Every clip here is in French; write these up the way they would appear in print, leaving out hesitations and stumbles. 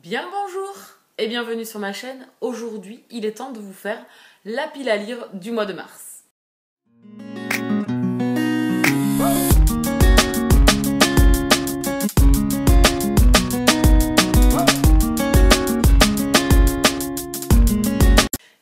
Bien le bonjour et bienvenue sur ma chaîne. Aujourd'hui, il est temps de vous faire la pile à lire du mois de mars.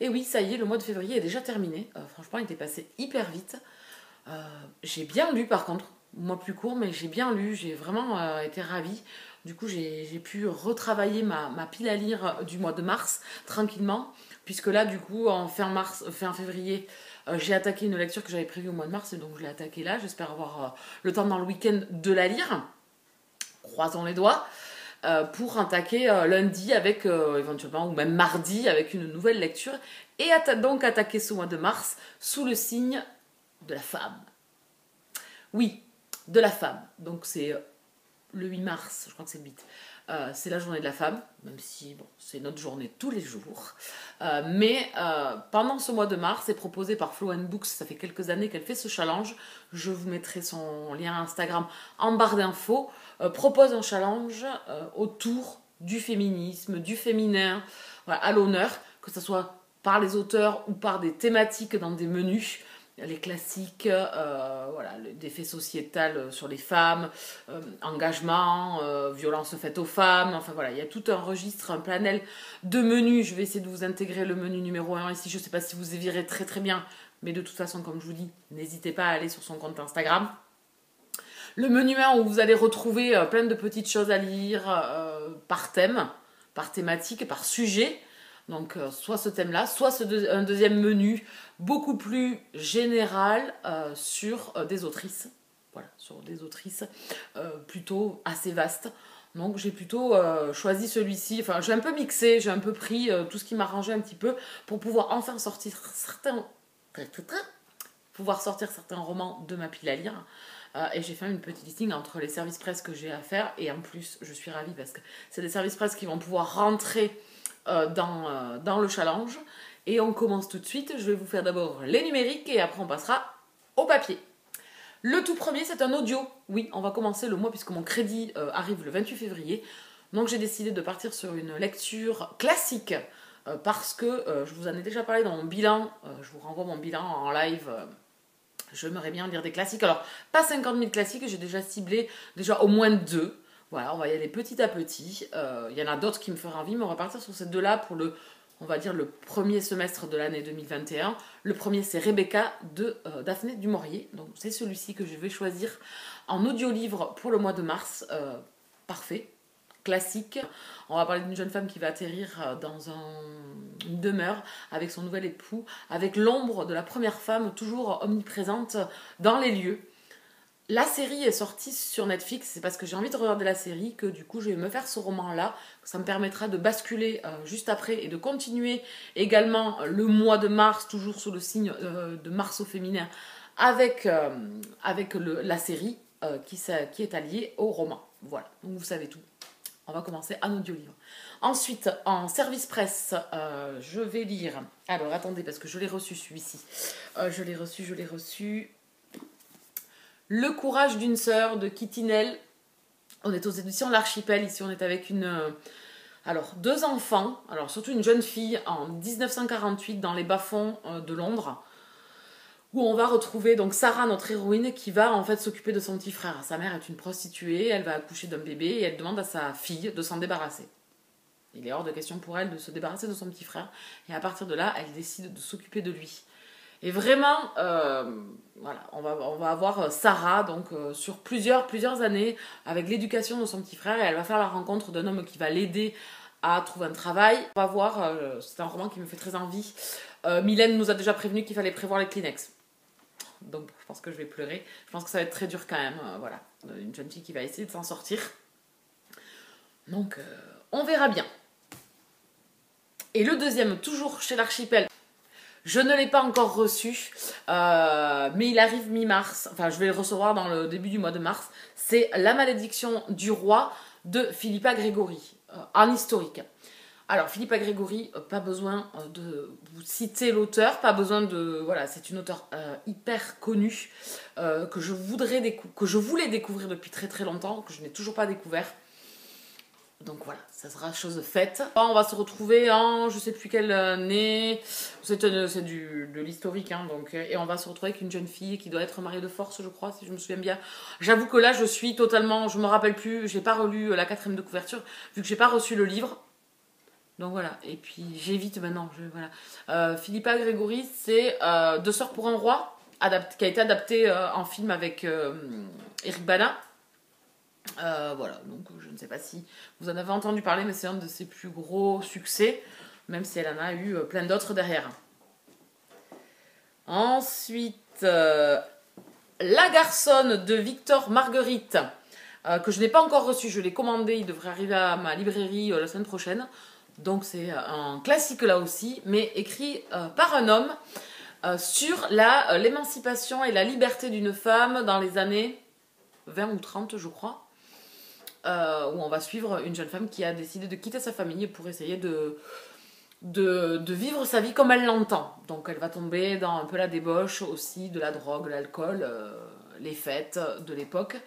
Et oui, ça y est, le mois de février est déjà terminé. Franchement, il était passé hyper vite. J'ai bien lu par contre, moi plus court, mais j'ai bien lu, j'ai vraiment été ravie. Du coup, j'ai pu retravailler ma pile à lire du mois de mars tranquillement, puisque là, du coup, en fin février, j'ai attaqué une lecture que j'avais prévue au mois de mars, et donc je l'ai attaquée là. J'espère avoir le temps dans le week-end de la lire. Croisons les doigts. Pour attaquer lundi avec éventuellement, ou même mardi avec une nouvelle lecture, et donc attaquer ce mois de mars sous le signe de la femme. Oui, de la femme. Donc c'est le 8 mars, je crois que c'est le 8. C'est la journée de la femme, même si bon, c'est notre journée tous les jours. Mais pendant ce mois de mars, c'est proposé par Flow Books, ça fait quelques années qu'elle fait ce challenge. Je vous mettrai son lien Instagram en barre d'infos. Propose un challenge autour du féminisme, du féminin, voilà, à l'honneur, que ce soit par les auteurs ou par des thématiques dans des menus. Les classiques, voilà, des faits sociétals sur les femmes, engagement, violence faite aux femmes, enfin voilà, il y a tout un registre, un panel de menus. Je vais essayer de vous intégrer le menu numéro 1 ici, je ne sais pas si vous y verrez très bien, mais de toute façon, comme je vous dis, n'hésitez pas à aller sur son compte Instagram. Le menu 1 où vous allez retrouver plein de petites choses à lire par thème, par thématique, par sujet. Donc soit ce thème-là, soit un deuxième menu beaucoup plus général sur des autrices. Voilà, sur des autrices plutôt assez vastes. Donc j'ai plutôt choisi celui-ci. Enfin, j'ai un peu mixé, j'ai un peu pris tout ce qui m'arrangeait un petit peu pour pouvoir enfin sortir certains romans de ma pile à lire. Et j'ai fait une petite listing entre les services presse que j'ai à faire. Et en plus, je suis ravie parce que c'est des services presse qui vont pouvoir rentrer dans le challenge. Et on commence tout de suite. Je vais vous faire d'abord les numériques et après on passera au papier. Le tout premier, c'est un audio. Oui, on va commencer le mois puisque mon crédit arrive le 28 février. Donc j'ai décidé de partir sur une lecture classique parce que je vous en ai déjà parlé dans mon bilan. Je vous renvoie mon bilan en live. J'aimerais bien lire des classiques. Alors, pas 50 000 classiques, j'ai déjà ciblé au moins 2. Voilà, on va y aller petit à petit. Il y en a d'autres qui me feront envie, mais on va partir sur ces deux-là pour on va dire, le premier semestre de l'année 2021. Le premier, c'est Rebecca de Daphné du Maurier. Donc, c'est celui-ci que je vais choisir en audio-livre pour le mois de mars. Parfait. Classique. On va parler d'une jeune femme qui va atterrir dans une demeure avec son nouvel époux, avec l'ombre de la première femme toujours omniprésente dans les lieux. La série est sortie sur Netflix, c'est parce que j'ai envie de regarder la série que du coup je vais me faire ce roman-là. Ça me permettra de basculer juste après et de continuer également le mois de mars, toujours sous le signe de Mars au féminin, avec la série qui est alliée au roman. Voilà, donc vous savez tout. On va commencer en audio-livre. Ensuite, en service presse, je vais lire... Alors, attendez, parce que je l'ai reçu, celui-ci. Je l'ai reçu. Le courage d'une sœur de Kitty Nell. On est aux éditions L'Archipel. Ici, on est avec deux enfants. Alors, surtout une jeune fille en 1948 dans les bas-fonds de Londres, où on va retrouver donc Sarah, notre héroïne, qui va en fait s'occuper de son petit frère. Sa mère est une prostituée, elle va accoucher d'un bébé et elle demande à sa fille de s'en débarrasser. Il est hors de question pour elle de se débarrasser de son petit frère. Et à partir de là, elle décide de s'occuper de lui. Et vraiment, voilà, on va avoir Sarah donc, sur plusieurs années avec l'éducation de son petit frère. Et elle va faire la rencontre d'un homme qui va l'aider à trouver un travail. On va voir, c'est un roman qui me fait très envie. Mylène nous a déjà prévenu qu'il fallait prévoir les Kleenex. Donc je pense que je vais pleurer. Je pense que ça va être très dur quand même. Voilà, une jeune fille qui va essayer de s'en sortir. Donc on verra bien. Et le deuxième, toujours chez l'Archipel. Je ne l'ai pas encore reçu, mais il arrive mi-mars. Enfin, je vais le recevoir dans le début du mois de mars. C'est La malédiction du roi de Philippa Gregory, en historique. Alors, Philippa Gregory, pas besoin de vous citer l'auteur, pas besoin de... Voilà, c'est une auteure hyper connue que je voulais découvrir depuis très très longtemps, que je n'ai toujours pas découvert. Donc voilà, ça sera chose faite. On va se retrouver en je sais plus quelle année. C'est de l'historique, hein, donc, et on va se retrouver avec une jeune fille qui doit être mariée de force, je crois, si je me souviens bien. J'avoue que là, je suis totalement, je me rappelle plus, j'ai pas relu la 4e de couverture, vu que j'ai pas reçu le livre. Donc voilà, et puis j'évite maintenant. Voilà. Philippa Grégory, c'est Deux sœurs pour un roi, qui a été adapté en film avec Eric Bana. Voilà, donc je ne sais pas si vous en avez entendu parler, mais c'est un de ses plus gros succès, même si elle en a eu plein d'autres derrière. Ensuite, La Garçonne de Victor Marguerite, que je n'ai pas encore reçu, je l'ai commandé, il devrait arriver à ma librairie la semaine prochaine. Donc c'est un classique là aussi, mais écrit par un homme sur l'émancipation et la liberté d'une femme dans les années 20 ou 30, je crois. Où on va suivre une jeune femme qui a décidé de quitter sa famille pour essayer de vivre sa vie comme elle l'entend. Donc elle va tomber dans un peu la débauche aussi, de la drogue, l'alcool, les fêtes de l'époque.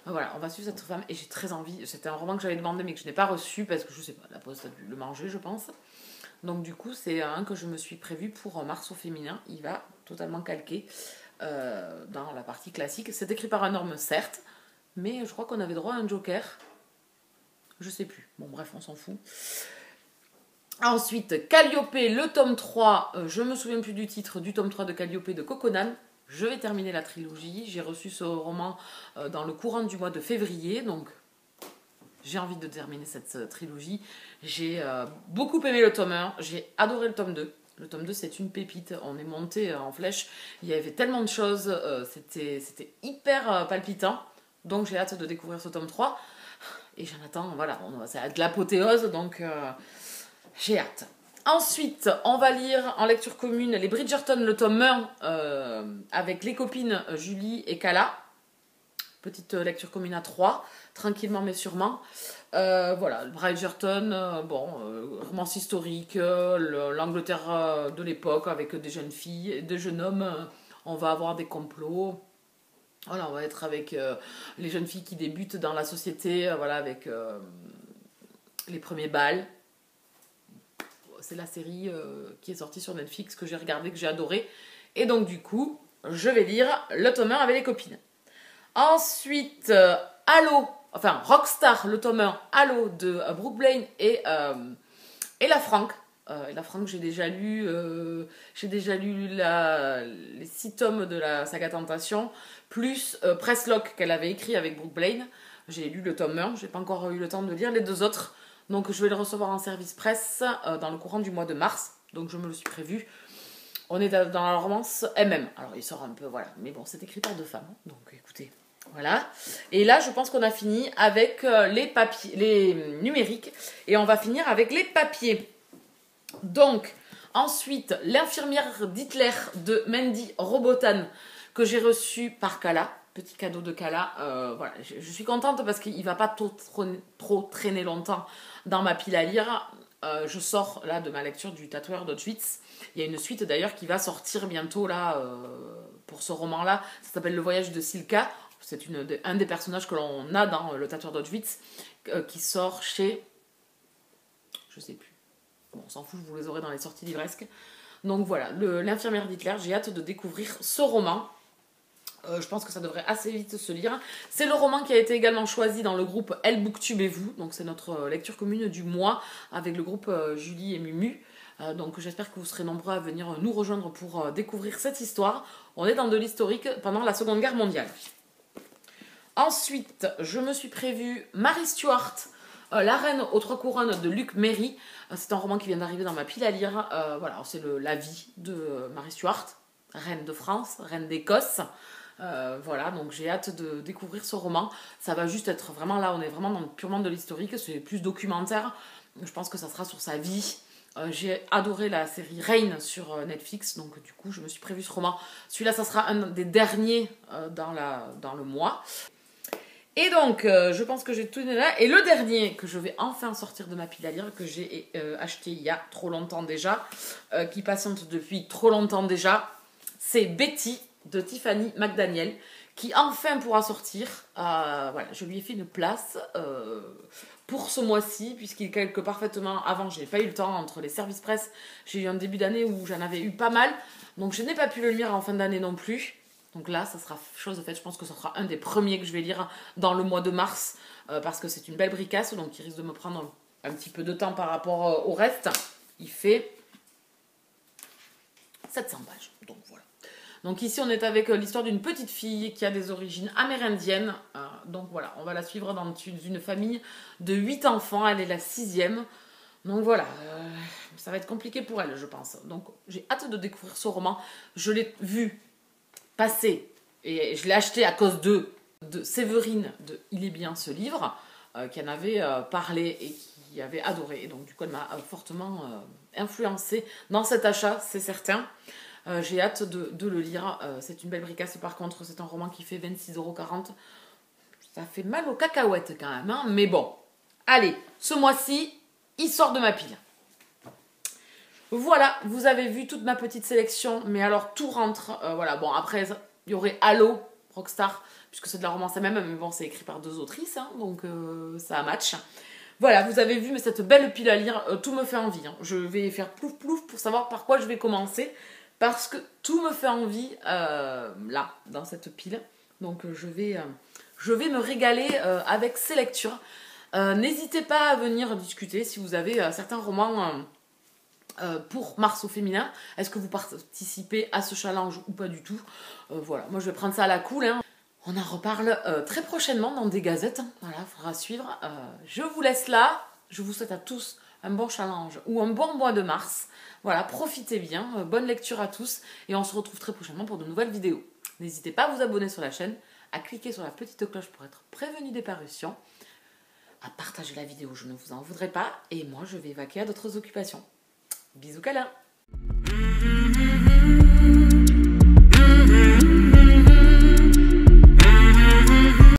Voilà, on va suivre cette femme et j'ai très envie. C'était un roman que j'avais demandé mais que je n'ai pas reçu parce que je sais pas, la poste a dû le manger, je pense. Donc du coup, c'est un que je me suis prévu pour mars au féminin. Il va totalement calquer dans la partie classique. C'est écrit par un homme, certes, mais je crois qu'on avait droit à un joker. Je sais plus. Bon, bref, on s'en fout. Ensuite, Calliope, le tome 3. Je me souviens plus du titre du tome 3 de Calliope de Coconan. Je vais terminer la trilogie. J'ai reçu ce roman dans le courant du mois de février. Donc, j'ai envie de terminer cette trilogie. J'ai beaucoup aimé le tome 1. J'ai adoré le tome 2. Le tome 2, c'est une pépite. On est monté en flèche. Il y avait tellement de choses. C'était hyper palpitant. Donc, j'ai hâte de découvrir ce tome 3. Et j'en attends, voilà, c'est de l'apothéose, donc j'ai hâte. Ensuite, on va lire en lecture commune les Bridgerton, le tome 1, avec les copines Julie et Kala. Petite lecture commune à 3, tranquillement mais sûrement. Voilà, Bridgerton, romance historique, l'Angleterre de l'époque avec des jeunes filles, des jeunes hommes. On va avoir des complots. Voilà, on va être avec les jeunes filles qui débutent dans la société, voilà, avec les premiers bals. C'est la série qui est sortie sur Netflix que j'ai regardée, que j'ai adorée. Et donc du coup, je vais lire le tome 1 avec les copines. Ensuite, Rockstar, le tome 1, Halo de Brooke Blaine et la Franck. La Franck, j'ai déjà lu les 6 tomes de la saga Tentation, plus Presslock qu'elle avait écrit avec Brooke Blaine. J'ai lu le tome 1, j'ai pas encore eu le temps de lire les 2 autres. Donc je vais le recevoir en service presse dans le courant du mois de mars. Donc je me le suis prévu. On est dans la romance MM. Alors il sort un peu, voilà. Mais bon, c'est écrit par 2 femmes. Donc écoutez, voilà. Et là, je pense qu'on a fini avec les numériques. Et on va finir avec les papiers. Donc, ensuite, L'infirmière d'Hitler de Mandy Robotan, que j'ai reçu par Kala. Petit cadeau de Kala. Voilà, je suis contente parce qu'il ne va pas trop traîner longtemps dans ma pile à lire. Je sors là de ma lecture du Tatoueur d'Auschwitz. Il y a une suite d'ailleurs qui va sortir bientôt là pour ce roman-là. Ça s'appelle Le Voyage de Silka. C'est un des personnages que l'on a dans le Tatoueur d'Auschwitz qui sort chez... Je sais plus. Bon, on s'en fout, je vous les aurai dans les sorties livresques. Donc voilà, L'infirmière d'Hitler, j'ai hâte de découvrir ce roman. Je pense que ça devrait assez vite se lire. C'est le roman qui a été également choisi dans le groupe Elle Booktube et vous. Donc c'est notre lecture commune du mois avec le groupe Julie et Mumu. Donc j'espère que vous serez nombreux à venir nous rejoindre pour découvrir cette histoire. On est dans de l'historique pendant la Seconde Guerre mondiale. Ensuite, je me suis prévu Mary Stuart, La Reine aux 3 couronnes de Luc Méry. C'est un roman qui vient d'arriver dans ma pile à lire. Voilà, c'est la vie de Mary Stuart, reine de France, reine d'Écosse. Voilà, donc j'ai hâte de découvrir ce roman. Ça va juste être vraiment là, on est vraiment purement de l'historique, c'est plus documentaire. Je pense que ça sera sur sa vie. J'ai adoré la série Reign sur Netflix, donc du coup je me suis prévu ce roman. Celui-là, ça sera un des derniers dans le mois. Et donc, je pense que j'ai tout donné là. Et le dernier que je vais enfin sortir de ma pile à lire, que j'ai acheté il y a trop longtemps déjà, qui patiente depuis trop longtemps déjà, c'est Betty de Tiffany McDaniel, qui enfin pourra sortir. Voilà, je lui ai fait une place pour ce mois-ci, puisqu'il calque parfaitement. Avant, j'ai pas eu le temps entre les services presse. J'ai eu un début d'année où j'en avais eu pas mal. Donc, je n'ai pas pu le lire en fin d'année non plus. Donc là, ça sera chose de faite. Je pense que ce sera un des premiers que je vais lire dans le mois de mars. Parce que c'est une belle bricasse. Donc, il risque de me prendre un petit peu de temps par rapport au reste. Il fait 700 pages. Donc, voilà. Donc ici, on est avec l'histoire d'une petite fille qui a des origines amérindiennes. Donc voilà, on va la suivre dans une famille de 8 enfants. Elle est la 6e. Donc voilà, ça va être compliqué pour elle, je pense. Donc j'ai hâte de découvrir ce roman. Je l'ai vu passer et je l'ai acheté à cause de Séverine de Il est bien ce livre, qui en avait parlé et qui avait adoré. Et donc du coup, elle m'a fortement influencée dans cet achat, c'est certain. J'ai hâte de le lire. C'est une belle bricasse. Par contre, c'est un roman qui fait 26,40 €. Ça fait mal aux cacahuètes quand même. Hein, mais bon. Allez, ce mois-ci, il sort de ma pile. Voilà, vous avez vu toute ma petite sélection. Mais alors, tout rentre. Voilà, bon, après, il y aurait Halo, Rockstar, puisque c'est de la romance elle-même. Mais bon, c'est écrit par 2 autrices. Hein, donc, ça match. Voilà, vous avez vu, mais cette belle pile à lire, tout me fait envie. Hein. Je vais faire plouf plouf pour savoir par quoi je vais commencer. Parce que tout me fait envie, là, dans cette pile. Donc, je vais me régaler avec ces lectures. N'hésitez pas à venir discuter si vous avez certains romans pour mars au féminin. Est-ce que vous participez à ce challenge ou pas du tout? Voilà, moi je vais prendre ça à la cool. Hein. On en reparle très prochainement dans des gazettes. Hein. Voilà, il faudra suivre. Je vous laisse là. Je vous souhaite à tous un bon challenge ou un bon mois de mars. Voilà, profitez bien, bonne lecture à tous et on se retrouve très prochainement pour de nouvelles vidéos. N'hésitez pas à vous abonner sur la chaîne, à cliquer sur la petite cloche pour être prévenu des parutions, à partager la vidéo, je ne vous en voudrais pas et moi je vais vaquer à d'autres occupations. Bisous câlins.